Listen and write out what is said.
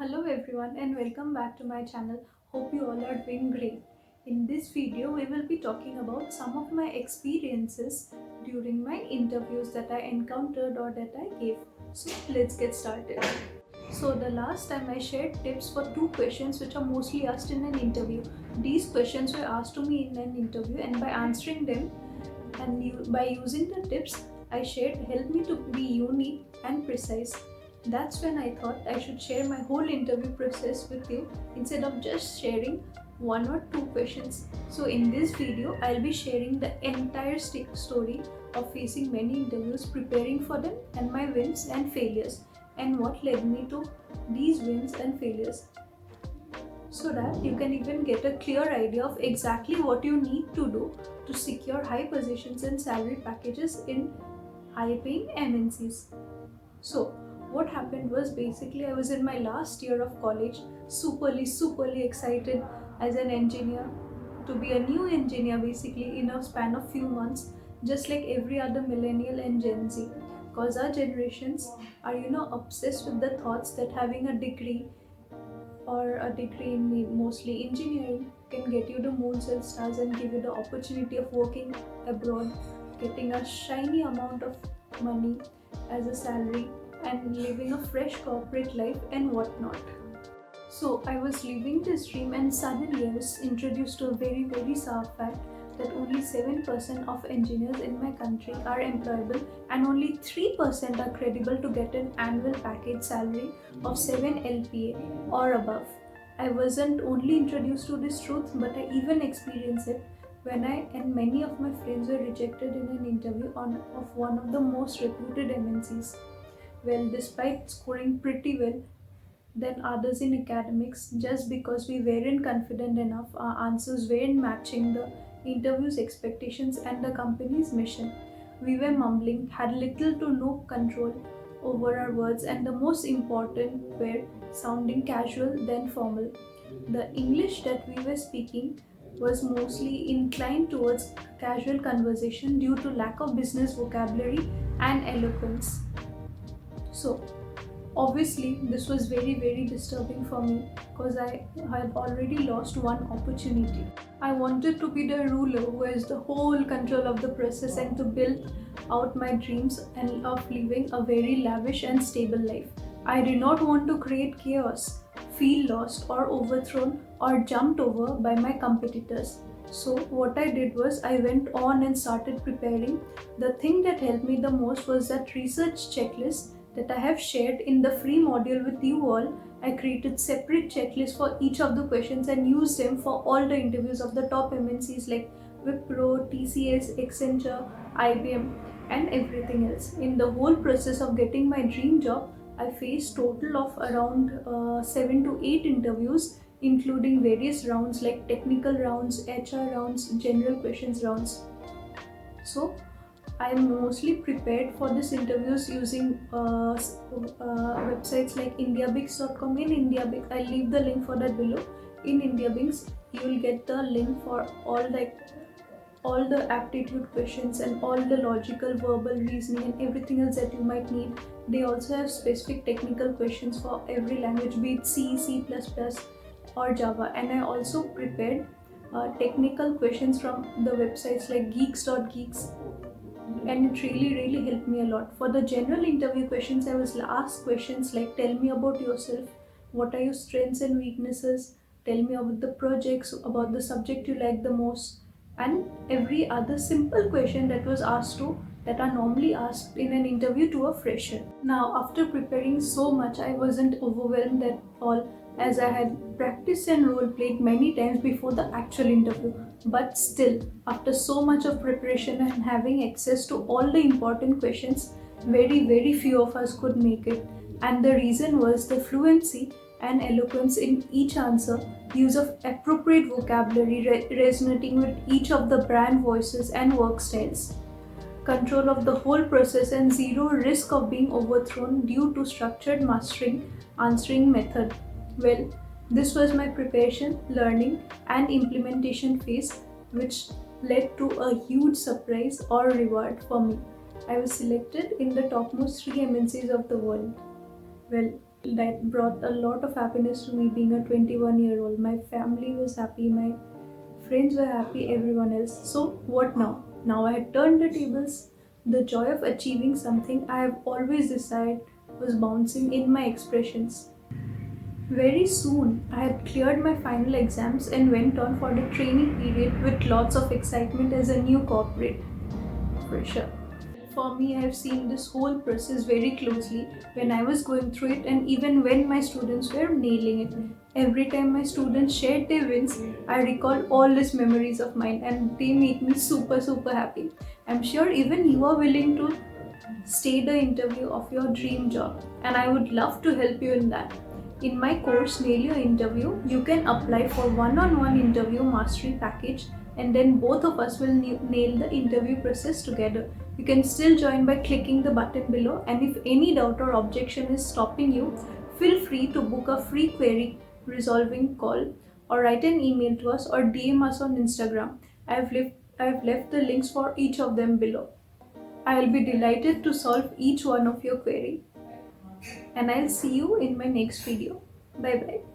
Hello everyone and welcome back to my channel. Hope you all are doing great. In this video we will be talking about some of my experiences during my interviews that I encountered or that I gave. So let's get started. So the last time I shared tips for two questions which are mostly asked in an interview. These questions were asked to me in an interview, and by answering them by using the tips I shared helped me to be unique and precise. That's when I thought I should share my whole interview process with you instead of just sharing one or two questions. So in this video, I'll be sharing the entire story of facing many interviews, preparing for them, and my wins and failures, and what led me to these wins and failures, so that you can even get a clear idea of exactly what you need to do to secure high positions and salary packages in high paying MNCs. So, what happened was basically I was in my last year of college, superly excited as an engineer to be a new engineer basically in a span of few months, just like every other millennial and Gen Z. Because our generations are, obsessed with the thoughts that having a degree or a degree in mostly engineering can get you to moons and stars and give you the opportunity of working abroad, getting a shiny amount of money as a salary, and living a fresh corporate life and whatnot. So I was living this dream, and suddenly I was introduced to a very sad fact that only 7% of engineers in my country are employable and only 3% are credible to get an annual package salary of 7 LPA or above. I wasn't only introduced to this truth, but I even experienced it when I and many of my friends were rejected in an interview of one of the most reputed MNCs. Well, despite scoring pretty well than others in academics, just because we weren't confident enough, our answers weren't matching the interview's expectations and the company's mission. We were mumbling, had little to no control over our words, and the most important were sounding casual than formal. The English that we were speaking was mostly inclined towards casual conversation due to lack of business vocabulary and eloquence. So, obviously, this was very disturbing for me because I had already lost one opportunity. I wanted to be the ruler who has the whole control of the process and to build out my dreams and of living a very lavish and stable life. I did not want to create chaos, feel lost or overthrown or jumped over by my competitors. So, what I did was I went on and started preparing. The thing that helped me the most was that research checklist that I have shared in the free module with you all. I created separate checklists for each of the questions and used them for all the interviews of the top MNCs like Wipro, TCS, Accenture, IBM, and everything else. In the whole process of getting my dream job, I faced total of around 7 to 8 interviews, including various rounds like technical rounds, HR rounds, general questions rounds. So I'm mostly prepared for these interviews using websites like indiabix.com. In Indiabix, I'll leave the link for that below. In Indiabix, you'll get the link for all the aptitude questions and all the logical, verbal reasoning and everything else that you might need. They also have specific technical questions for every language, be it C, C++, or Java. And I also prepared technical questions from the websites like geeks.geeks, and it really helped me a lot. For the general interview questions, I was asked questions like, tell me about yourself, what are your strengths and weaknesses, tell me about the projects, about the subject you like the most, and every other simple question that was asked to that are normally asked in an interview to a fresher. Now, after preparing so much, I wasn't overwhelmed at all, as I had practiced and role played many times before the actual interview. But still, after so much of preparation and having access to all the important questions, very few of us could make it. And the reason was the fluency and eloquence in each answer, use of appropriate vocabulary resonating with each of the brand voices and work styles, control of the whole process, and zero risk of being overthrown due to structured mastering answering method. Well, this was my preparation, learning, and implementation phase, which led to a huge surprise or reward for me. I was selected in the topmost 3 MNCs of the world. Well, That brought a lot of happiness to me being a 21-year-old. My family was happy, my friends were happy, everyone else. So, what now? Now I had turned the tables. The joy of achieving something I have always desired was bouncing in my expressions. Very soon, I had cleared my final exams and went on for the training period with lots of excitement as a new corporate fresher. For me, I have seen this whole process very closely when I was going through it, and even when my students were nailing it. Every time my students shared their wins, I recall all these memories of mine, and they make me super happy. I'm sure even you are willing to stay the interview of your dream job, and I would love to help you in that. In my course Nail Your Interview, you can apply for one-on-one interview mastery package, and then both of us will nail the interview process together. You can still join by clicking the button below, and if any doubt or objection is stopping you, feel free to book a free query resolving call or write an email to us or DM us on Instagram. I've left the links for each of them below. I'll be delighted to solve each one of your query, and I'll see you in my next video. Bye bye.